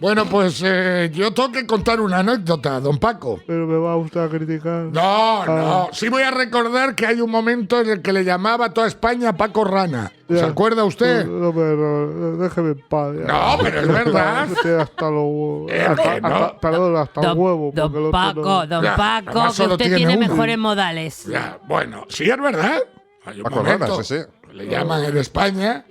Bueno, pues yo tengo que contar una anécdota, don Paco. Pero me va usted a criticar. No. Sí voy a recordar que hay un momento en el que le llamaba a toda España Paco Rana. ¿Se acuerda usted? No, pero déjeme en paz. Ya. No, pero es verdad. Usted hasta los huevos. No. Perdón, hasta el huevo. Don porque el otro Paco, no. don Ya, Paco, además que solo usted tiene tiene uno. mejores modales. Ya, bueno, sí es verdad. Hay un Paco momento, Rana, sí. le llaman en España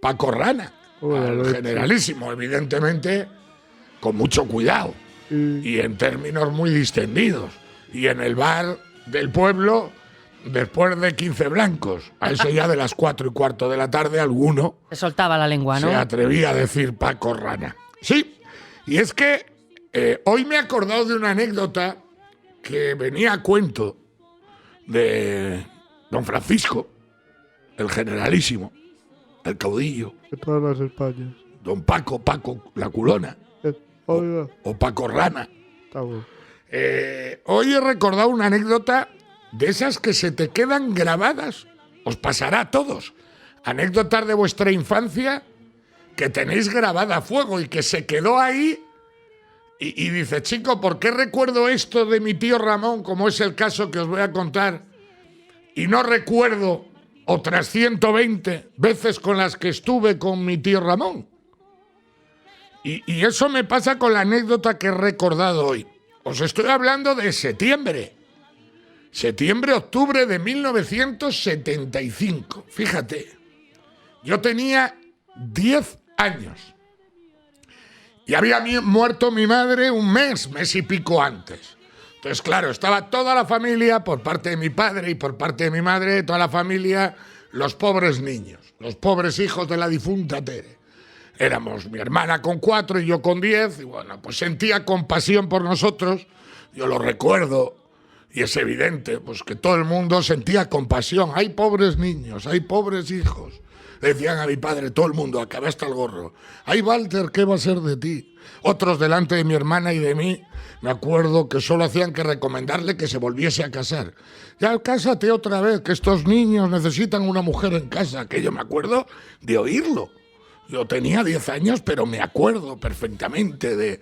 Paco Rana. Al leche. generalísimo, evidentemente, con mucho cuidado. Y en términos muy distendidos. Y en el bar del pueblo, después de 15 blancos, a eso ya de las 4:15 de la tarde, alguno Se soltaba la lengua, ¿no? se atrevía a decir Paco Rana. Sí, y es que hoy me he acordado de una anécdota que venía a cuento de don Francisco, el generalísimo, el caudillo, De todas las Españas. don Paco la culona, Oiga, o Paco Rana. está bueno. Hoy he recordado una anécdota de esas que se te quedan grabadas. Os pasará a todos. Anécdotas de vuestra infancia que tenéis grabada a fuego y que se quedó ahí. Y dice, chico, ¿por qué recuerdo esto de mi tío Ramón, como es el caso que os voy a contar, y no recuerdo otras 120 veces con las que estuve con mi tío Ramón? Y eso me pasa con la anécdota que he recordado hoy. Os estoy hablando de septiembre. Septiembre-octubre de 1975. Fíjate, yo tenía 10 años. Y había muerto mi madre un mes y pico antes. Entonces, claro, estaba toda la familia, por parte de mi padre y por parte de mi madre, toda la familia, los pobres niños, los pobres hijos de la difunta Tere. Éramos mi hermana con 4 y yo con 10, y bueno, pues sentía compasión por nosotros, yo lo recuerdo, y es evidente, pues que todo el mundo sentía compasión. Hay pobres niños, hay pobres hijos. Decían a mi padre, todo el mundo, acabé hasta el gorro. Ay, Walter, ¿qué va a ser de ti? Otros delante de mi hermana y de mí, me acuerdo que solo hacían que recomendarle que se volviese a casar. Ya, cásate otra vez, que estos niños necesitan una mujer en casa, que yo me acuerdo de oírlo. Yo tenía 10 años, pero me acuerdo perfectamente de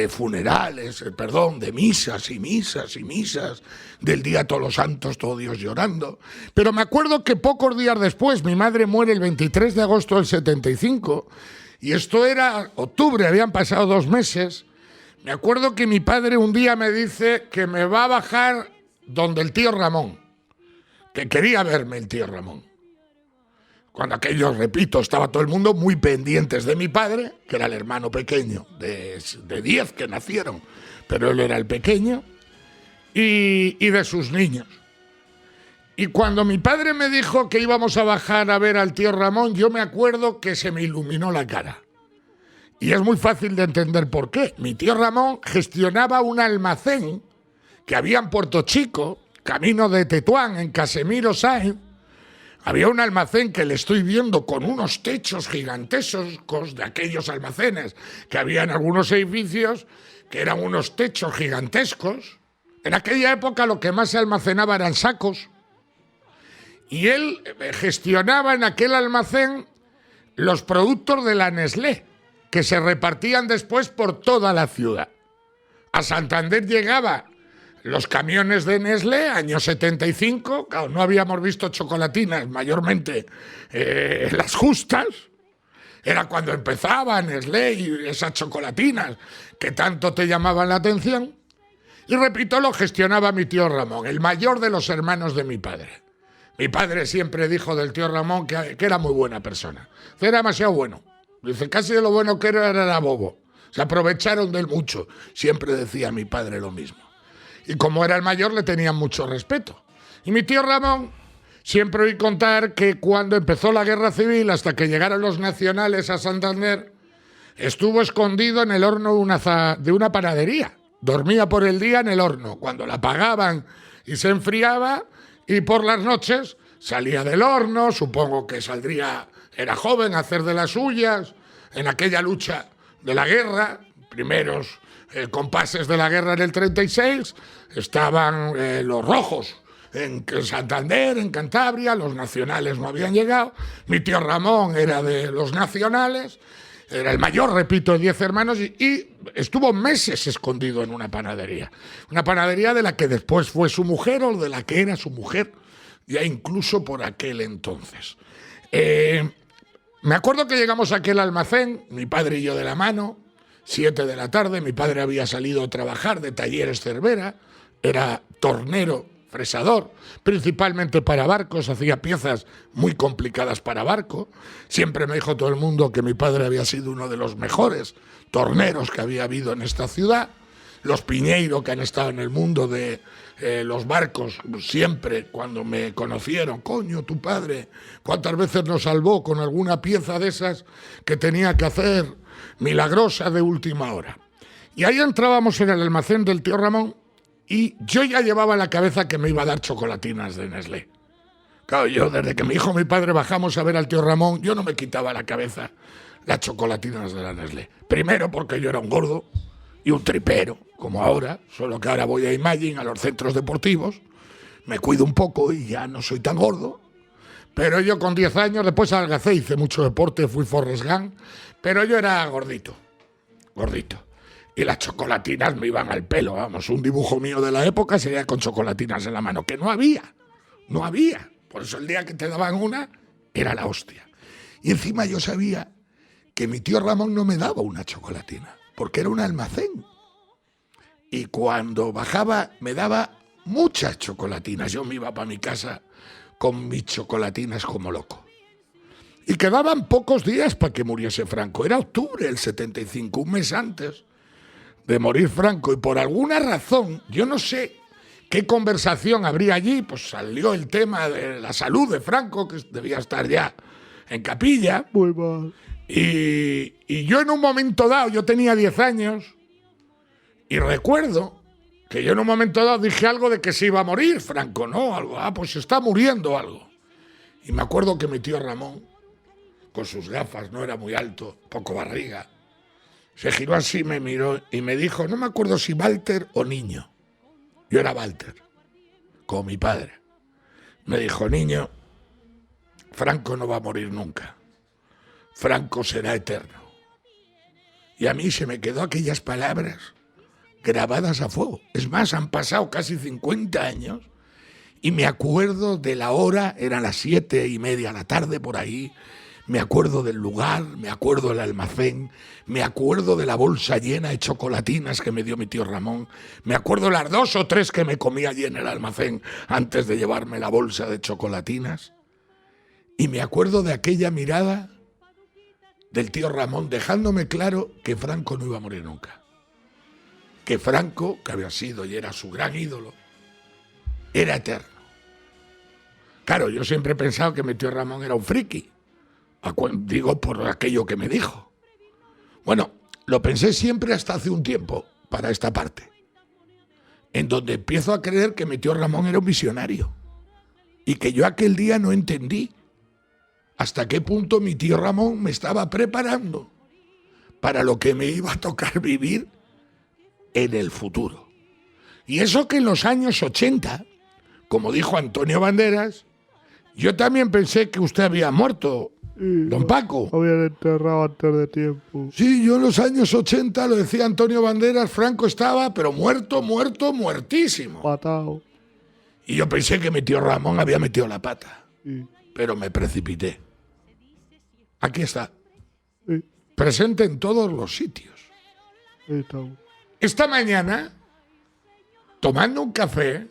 funerales, de misas y misas y misas, del día de todos los santos, todo Dios llorando. Pero me acuerdo que pocos días después, mi madre muere el 23 de agosto del 75, y esto era octubre, habían pasado 2 meses. Me acuerdo que mi padre un día me dice que me va a bajar donde el tío Ramón, que quería verme el tío Ramón. Cuando aquello, repito, estaba todo el mundo muy pendientes de mi padre, que era el hermano pequeño de 10 que nacieron, pero él era el pequeño, y de sus niños. Y cuando mi padre me dijo que íbamos a bajar a ver al tío Ramón, yo me acuerdo que se me iluminó la cara. Y es muy fácil de entender por qué. Mi tío Ramón gestionaba un almacén que había en Puerto Chico, camino de Tetuán, en Casemiro Sáenz. Había un almacén que le estoy viendo con unos techos gigantescos de aquellos almacenes que había en algunos edificios, que eran unos techos gigantescos. En aquella época lo que más se almacenaba eran sacos. Y él gestionaba en aquel almacén los productos de la Nestlé, que se repartían después por toda la ciudad. A Santander llegaba los camiones de Nestlé, año 75, claro, no habíamos visto chocolatinas mayormente las justas. Era cuando empezaba Nestlé y esas chocolatinas que tanto te llamaban la atención. Y repito, lo gestionaba mi tío Ramón, el mayor de los hermanos de mi padre. Mi padre siempre dijo del tío Ramón que era muy buena persona. Era demasiado bueno. Dice, casi de lo bueno que era bobo. Se aprovecharon de él mucho. Siempre decía mi padre lo mismo. Y como era el mayor, le tenían mucho respeto. Y mi tío Ramón, siempre oí contar que cuando empezó la guerra civil, hasta que llegaron los nacionales a Santander, estuvo escondido en el horno de una panadería. Dormía por el día en el horno. Cuando la apagaban y se enfriaba, y por las noches salía del horno, supongo que saldría, era joven, a hacer de las suyas, en aquella lucha de la guerra, primeros compases de la guerra en el 36, estaban los rojos en Santander, en Cantabria, los nacionales no habían llegado, mi tío Ramón era de los nacionales, Era el mayor, repito, de 10 hermanos y estuvo meses escondido en una panadería. Una panadería de la que después fue su mujer o de la que era su mujer, ya incluso por aquel entonces. Me acuerdo que llegamos a aquel almacén, mi padre y yo de la mano, 7 de la tarde, mi padre había salido a trabajar de Talleres Cervera, era tornero, fresador, principalmente para barcos, hacía piezas muy complicadas para barco. Siempre me dijo todo el mundo que mi padre había sido uno de los mejores torneros que había habido en esta ciudad. Los Piñeiro, que han estado en el mundo de los barcos, siempre cuando me conocieron, coño, tu padre, cuántas veces nos salvó con alguna pieza de esas que tenía que hacer milagrosa de última hora. Y ahí entrábamos en el almacén del tío Ramón y yo ya llevaba en la cabeza que me iba a dar chocolatinas de Nestlé. Claro, yo desde que mi hijo y mi padre bajamos a ver al tío Ramón, yo no me quitaba la cabeza las chocolatinas de la Nestlé. Primero porque yo era un gordo y un tripero, como ahora, solo que ahora voy a Imagine, a los centros deportivos, me cuido un poco y ya no soy tan gordo. Pero yo con 10 años, después adelgacé, hice mucho deporte, fui Forrest Gump, pero yo era gordito. Y las chocolatinas me iban al pelo, vamos, un dibujo mío de la época sería con chocolatinas en la mano, que no había. Por eso el día que te daban una, era la hostia. Y encima yo sabía que mi tío Ramón no me daba una chocolatina, porque era un almacén. Y cuando bajaba me daba muchas chocolatinas. Yo me iba para mi casa con mis chocolatinas como loco. Y quedaban pocos días para que muriese Franco. Era octubre del 75, un mes antes de morir Franco. Y por alguna razón, yo no sé qué conversación habría allí, pues salió el tema de la salud de Franco, que debía estar ya en capilla. Muy mal. Y yo en un momento dado, yo tenía 10 años, y recuerdo que yo en un momento dado dije algo de que se iba a morir Franco, ¿no? Algo, pues se está muriendo algo. Y me acuerdo que mi tío Ramón, con sus gafas, no era muy alto, poco barriga, se giró así, me miró y me dijo, no me acuerdo si Walter o Niño. Yo era Walter, como mi padre. Me dijo, niño, Franco no va a morir nunca. Franco será eterno. Y a mí se me quedó aquellas palabras grabadas a fuego. Es más, han pasado casi 50 años y me acuerdo de la hora, eran las 7:30 de la tarde por ahí, me acuerdo del lugar, me acuerdo del almacén, me acuerdo de la bolsa llena de chocolatinas que me dio mi tío Ramón, me acuerdo las 2 o 3 que me comí allí en el almacén antes de llevarme la bolsa de chocolatinas, y me acuerdo de aquella mirada del tío Ramón dejándome claro que Franco no iba a morir nunca. Que Franco, que había sido y era su gran ídolo, era eterno. Claro, yo siempre he pensado que mi tío Ramón era un friki. Digo por aquello que me dijo. Bueno, lo pensé siempre hasta hace un tiempo, para esta parte, en donde empiezo a creer que mi tío Ramón era un visionario y que yo aquel día no entendí hasta qué punto mi tío Ramón me estaba preparando para lo que me iba a tocar vivir en el futuro. Y eso que en los años 80, como dijo Antonio Banderas, yo también pensé que usted había muerto, don Paco. Lo habían enterrado antes de tiempo. Sí, yo en los años 80, lo decía Antonio Banderas, Franco estaba, pero muertísimo. Matado. Y yo pensé que mi tío Ramón había metido la pata, Sí. pero me precipité. Aquí está, Sí. presente en todos los sitios. Ahí estamos. Esta mañana, tomando un café,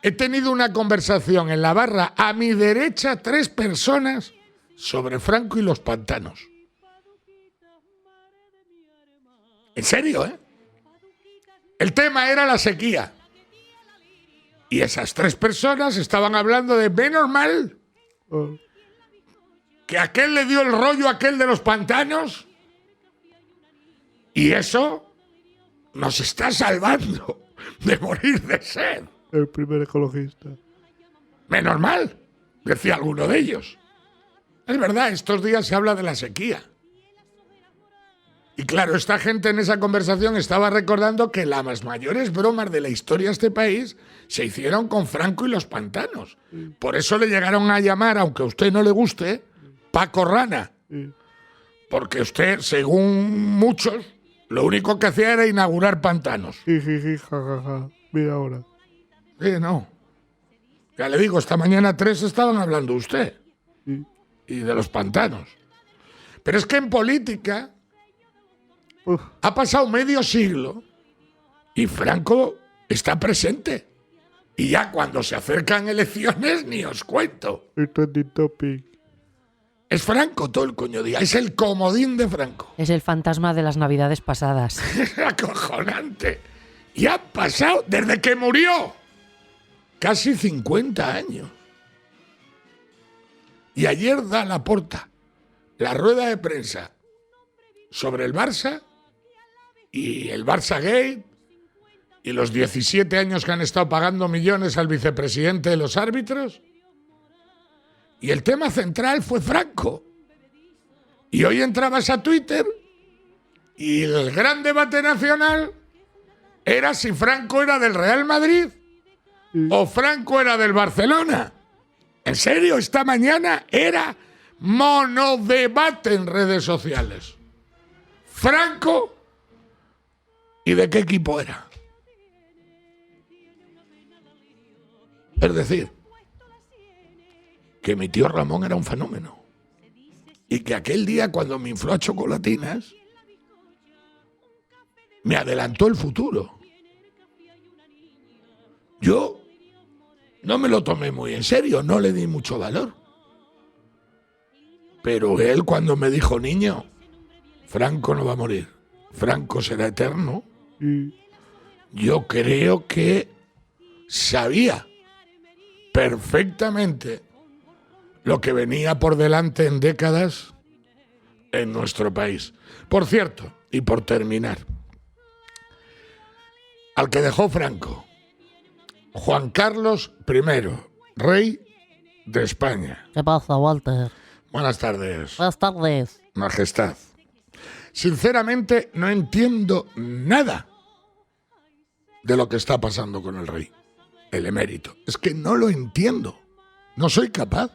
he tenido una conversación en la barra a mi derecha 3 personas sobre Franco y los pantanos. En serio, ¿eh? El tema era la sequía. Y esas 3 personas estaban hablando de menos mal Ah, que aquel le dio el rollo a aquel de los pantanos. Y eso nos está salvando de morir de sed. el primer ecologista. Menos mal, decía alguno de ellos. Es verdad, estos días se habla de la sequía. Y claro, esta gente en esa conversación estaba recordando que las mayores bromas de la historia de este país se hicieron con Franco y los pantanos. Por eso le llegaron a llamar, aunque a usted no le guste, Paco Rana. Sí. Porque usted, según muchos, lo único que hacía era inaugurar pantanos. Jijiji, jajaja. Mira ahora. No. Ya le digo, esta mañana 3 estaban hablando usted. Sí. Y de los pantanos. Pero es que en política Uf, ha pasado medio siglo y Franco está presente. Y ya cuando se acercan elecciones, ni os cuento. el trending topic. Es Franco todo el coño día. Es el comodín de Franco. Es el fantasma de las navidades pasadas. Es acojonante. Y ha pasado desde que murió casi 50 años. Y ayer da Laporta la rueda de prensa sobre el Barça y el Barça Gate y los 17 años que han estado pagando millones al vicepresidente de los árbitros. Y el tema central fue Franco. Y hoy entrabas a Twitter y el gran debate nacional era si Franco era del Real Madrid o Franco era del Barcelona. En serio, esta mañana era monodebate en redes sociales. Franco, ¿y de qué equipo era? Es decir, que mi tío Ramón era un fenómeno. Y que aquel día, cuando me infló a chocolatinas, me adelantó el futuro. Yo no me lo tomé muy en serio, no le di mucho valor. Pero él, cuando me dijo, niño, Franco no va a morir, Franco será eterno, Y yo creo que sabía perfectamente lo que venía por delante en décadas en nuestro país. Por cierto, y por terminar, al que dejó Franco, Juan Carlos I, rey de España. ¿Qué pasa, Walter? Buenas tardes, Buenas tardes. Majestad. Sinceramente, no entiendo nada de lo que está pasando con el rey, el emérito. Es que no lo entiendo. No soy capaz.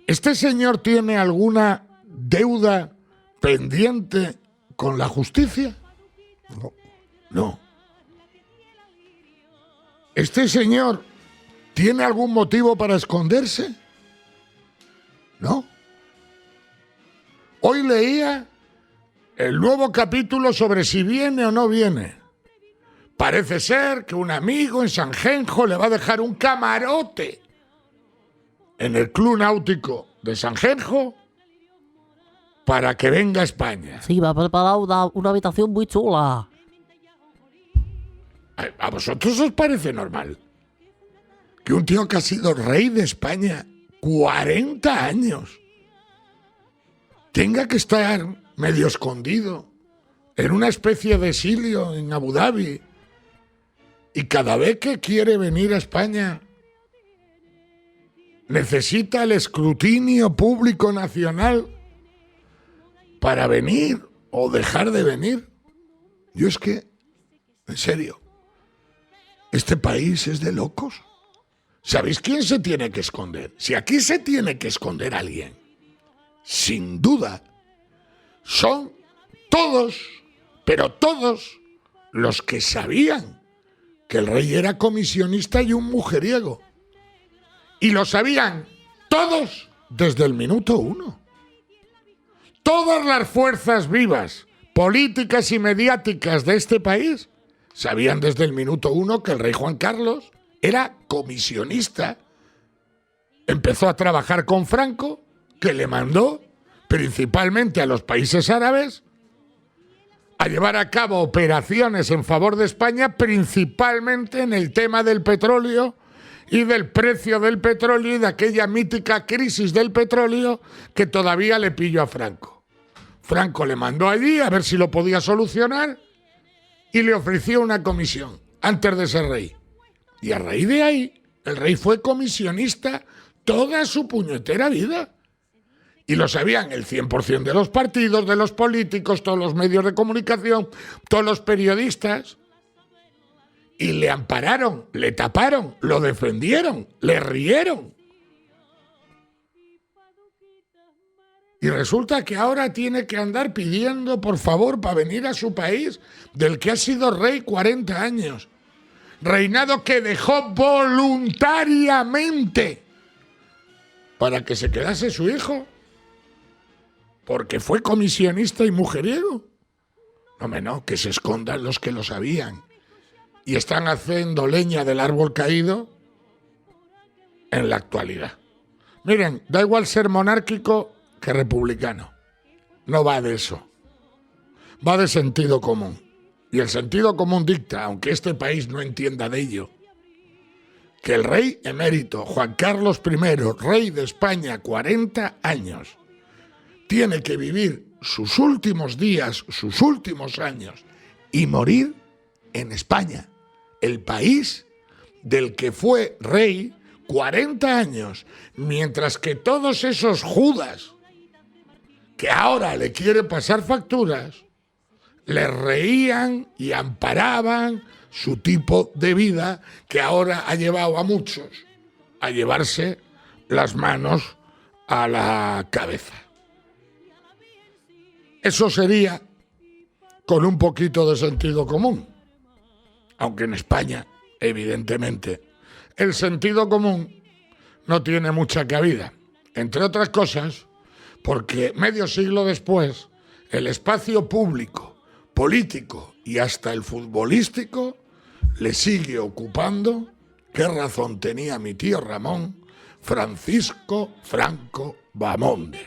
¿Este señor tiene alguna deuda pendiente con la justicia? No. ¿Este señor tiene algún motivo para esconderse? No. Hoy leía el nuevo capítulo sobre si viene o no viene. Parece ser que un amigo en Sanjenjo le va a dejar un camarote en el Club Náutico de Sanjenjo para que venga a España. Sí, me ha preparado una habitación muy chula. ¿A vosotros os parece normal que un tío que ha sido rey de España 40 años tenga que estar medio escondido en una especie de exilio en Abu Dhabi y cada vez que quiere venir a España necesita el escrutinio público nacional para venir o dejar de venir? Yo es que, en serio, este país es de locos. ¿Sabéis quién se tiene que esconder? Si aquí se tiene que esconder alguien, sin duda, son todos, pero todos, los que sabían que el rey era comisionista y un mujeriego. Y lo sabían todos desde el minuto 1. Todas las fuerzas vivas, políticas y mediáticas de este país sabían desde el minuto 1 que el rey Juan Carlos era comisionista. Empezó a trabajar con Franco, que le mandó principalmente a los países árabes a llevar a cabo operaciones en favor de España, principalmente en el tema del petróleo y del precio del petróleo y de aquella mítica crisis del petróleo que todavía le pilló a Franco. Franco le mandó allí a ver si lo podía solucionar y le ofreció una comisión antes de ser rey. Y a raíz de ahí, el rey fue comisionista toda su puñetera vida. Y lo sabían el 100% de los partidos, de los políticos, todos los medios de comunicación, todos los periodistas. Y le ampararon, le taparon, lo defendieron, le rieron. Y resulta que ahora tiene que andar pidiendo por favor para venir a su país, del que ha sido rey 40 años. Reinado que dejó voluntariamente para que se quedase su hijo, porque fue comisionista y mujeriego. No, que se escondan los que lo sabían y están haciendo leña del árbol caído en la actualidad. Miren, da igual ser monárquico que republicano. No va de eso. Va de sentido común. Y el sentido común dicta, aunque este país no entienda de ello, que el rey emérito Juan Carlos I, rey de España 40 años, tiene que vivir sus últimos días, sus últimos años, y morir en España, el país del que fue rey 40 años, mientras que todos esos judas que ahora le quieren pasar facturas, le reían y amparaban su tipo de vida que ahora ha llevado a muchos a llevarse las manos a la cabeza. Eso sería con un poquito de sentido común, aunque en España, evidentemente, el sentido común no tiene mucha cabida, entre otras cosas, porque medio siglo después, el espacio público, político y hasta el futbolístico le sigue ocupando, qué razón tenía mi tío Ramón, Francisco Franco Bahamonde.